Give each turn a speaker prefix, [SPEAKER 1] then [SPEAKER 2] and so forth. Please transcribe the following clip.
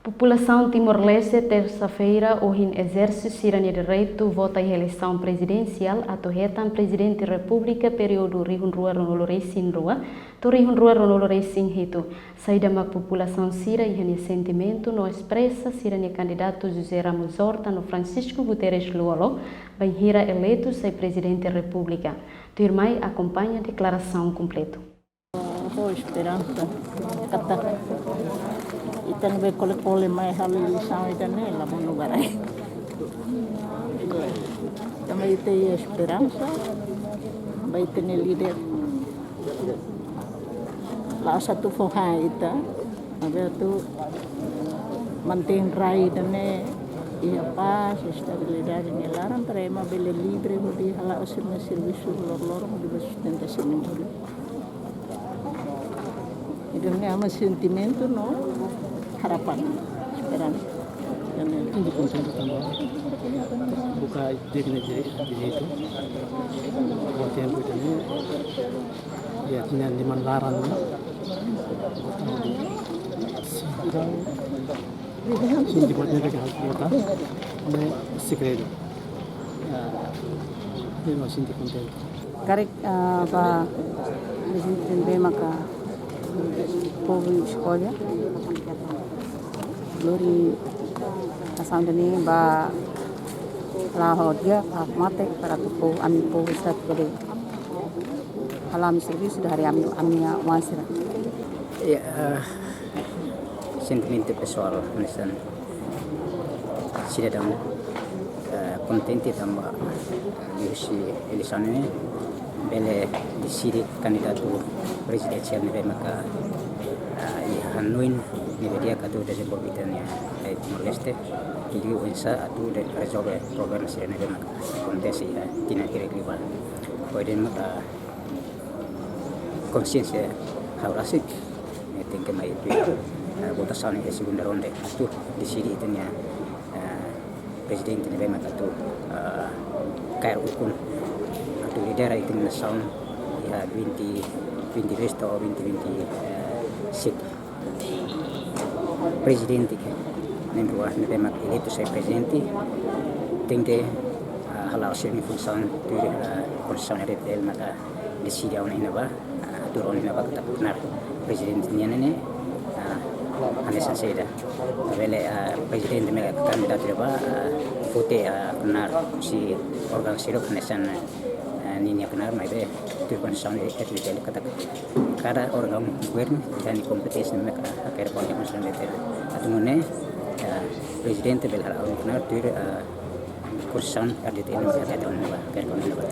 [SPEAKER 1] População Timor-Leste, terça-feira, o exerce cidadania direito vota em eleição presidencial atuhetan presidente da República período rihunrua ronoloresin rua, to rihunrua ronoloresin hitu. Saída mak população sira e sentimento no expressa cidadania candidato José Ramos Horta no Francisco Guterres Luolo, bem hira eleito sai presidente da República. Turmai acompanha a declaração completa.
[SPEAKER 2] Esperança, kata itan be kole mai hal sama itan ne la monu barai também tem esperança vai ter líder lá satu foha ita ada tu mantém rai dane ia paz estabilidade ne laran trema bele libre di hala osirna serviço lor di sustentação mundial. Itu ama sentimento, no harapan, esperança.
[SPEAKER 3] Hindi kontento tambah. Buka diri itu. Buat yang itu ya dengan di Mandaran. Hindi buatnya dekat kota. Ada segredo. Dia masih hindi kontento.
[SPEAKER 2] Karek ba presidente maka povo escolha Lori asam dani ba laho dia mate para tu povo ami povo sat kode alam serviço dari ami wasira
[SPEAKER 4] ya sentimento pessoal nisan cidadão contente tambah diusi eleição ini bele decide candidato presidensial nebe maka hanuin nebe dia katu desenvolvitannya dari Timor-Leste jadi unsa atu de resolve problem sih nebe maka kontesi tina kira-kira poiden maka konsiensia haurasik tingke mai itu votação di segunda ronda atu decide itanya presiden nebe maka tu kair ukun atu lidera itu nação ya 2020 atau 2026 presidente nem ruas nebe mak eleito sai presidente tem que halau ser em função da constituição RTL maka decide a una ba turun ina ba kita benar presidente nene Anderson Seda bele presidente mega kandidat ba vote benar si organisasi Anderson ninya benar mai be tu condição RTL kata cada órgão governo tem competência mereka akhir pada constituição RTL atumune presidente bela benar tu constituição RTL mereka tahun ba akhir tahun ba